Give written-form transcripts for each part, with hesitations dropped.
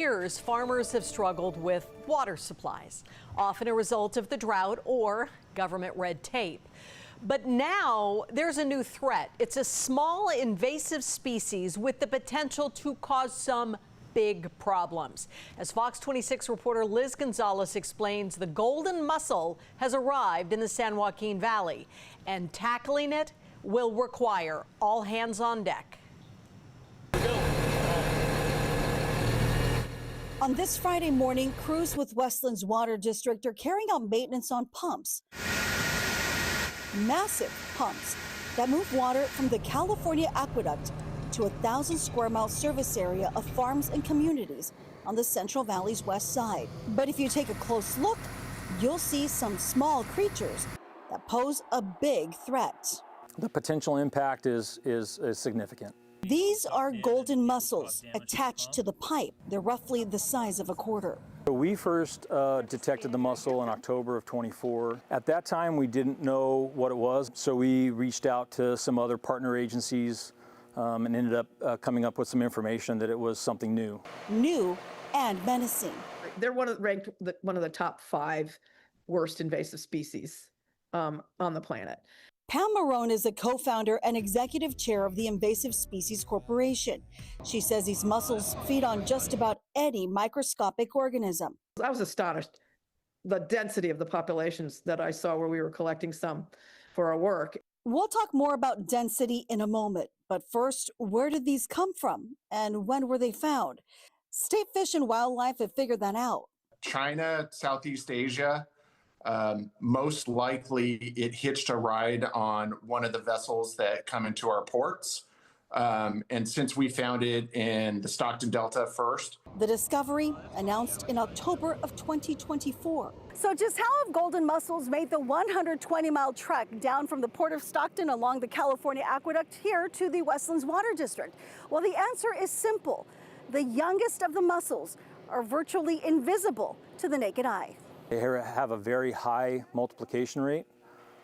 Years, farmers have struggled with water supplies, often a result of the drought or government red tape. But now there's a new threat. It's a small invasive species with the potential to cause some big problems. As Fox 26 reporter Liz Gonzalez explains, the golden mussel has arrived in the San Joaquin Valley, and tackling it will require all hands on deck. On this Friday morning, crews with Westland's Water District are carrying out maintenance on pumps. Massive pumps that move water from the California aqueduct to 1,000 square mile service area of farms and communities on the Central Valley's west side. But if you take a close look, you'll see some small creatures that pose a big threat. The potential impact is significant. These are golden mussels attached to the pipe. They're roughly the size of a quarter. We first detected the mussel in October of 24. At that time, we didn't know what it was, so we reached out to some other partner agencies and ended up coming up with some information that it was something new. New and menacing. They're ranked one of the top 5 worst invasive species on the planet. Pam Marone is a co-founder and executive chair of the Invasive Species Corporation. She says these mussels feed on just about any microscopic organism. I was astonished the density of the populations that I saw where we were collecting some for our work. We'll talk more about density in a moment, but first, where did these come from and when were they found? State Fish and Wildlife have figured that out. China, Southeast Asia. Most likely it hitched a ride on one of the vessels that come into our ports. And since we found it in the Stockton Delta first. The discovery announced in October of 2024. So just how have golden mussels made the 120-mile trek down from the port of Stockton along the California aqueduct here to the Westlands Water District? Well, the answer is simple. The youngest of the mussels are virtually invisible to the naked eye. They have a very high multiplication rate.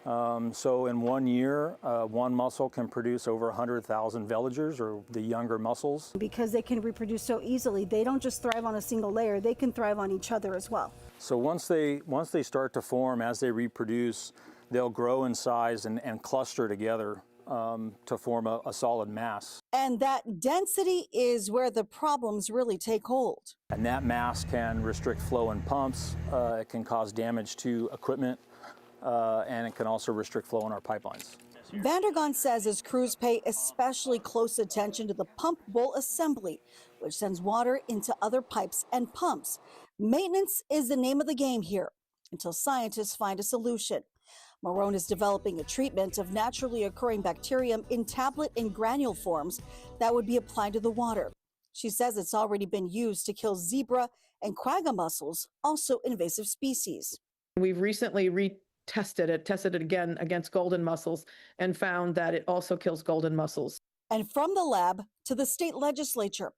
So in 1 year, one mussel can produce over 100,000 veligers, or the younger mussels. Because they can reproduce so easily, they don't just thrive on a single layer, they can thrive on each other as well. So once they start to form, as they reproduce, they'll grow in size and cluster together to form a solid mass. And that density is where the problems really take hold. And that mass can restrict flow in pumps, it can cause damage to equipment, and it can also restrict flow in our pipelines. Vandergon says his crews pay especially close attention to the pump bowl assembly, which sends water into other pipes and pumps. Maintenance is the name of the game here until scientists find a solution. Marone is developing a treatment of naturally occurring bacterium in tablet and granule forms that would be applied to the water. She says it's already been used to kill zebra and quagga mussels, also invasive species. We've recently tested it again against golden mussels and found that it also kills golden mussels. And from the lab to the state legislature,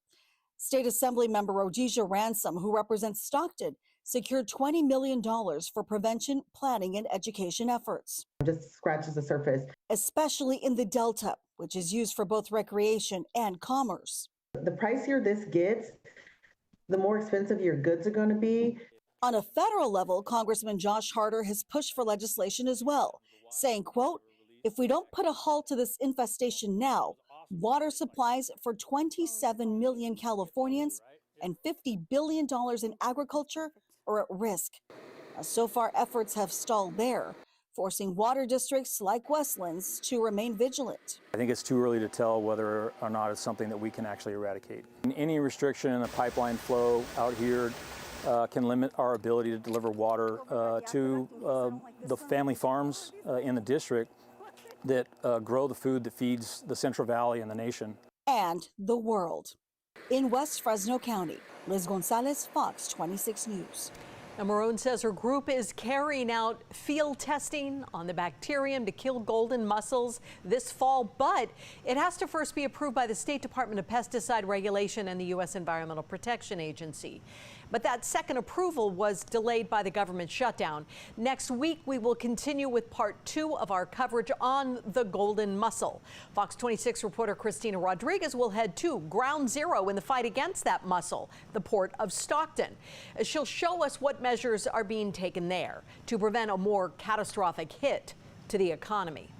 State Assembly member Rhodesia Ransom, who represents Stockton, secured $20 million for prevention, planning, and education efforts. Just scratches the surface. Especially in the Delta, which is used for both recreation and commerce. The pricier this gets, the more expensive your goods are going to be. On a federal level, Congressman Josh Harder has pushed for legislation as well, saying, quote, if we don't put a halt to this infestation now, water supplies for 27 million Californians and $50 billion in agriculture are at risk. Now, so far, efforts have stalled there, forcing water districts like Westlands to remain vigilant. I think it's too early to tell whether or not it's something that we can actually eradicate. Any restriction in the pipeline flow out here can limit our ability to deliver water to the family farms in the district that grow the food that feeds the Central Valley and the nation. And the world. In West Fresno County, Liz Gonzalez, Fox 26 News. Now, Marone says her group is carrying out field testing on the bacterium to kill golden mussels this fall, but it has to first be approved by the State Department of Pesticide Regulation and the U.S. Environmental Protection Agency. But that second approval was delayed by the government shutdown. Next week, we will continue with part 2 of our coverage on the golden mussel. Fox 26 reporter Christina Rodriguez will head to ground zero in the fight against that mussel, the port of Stockton. She'll show us what measures are being taken there to prevent a more catastrophic hit to the economy.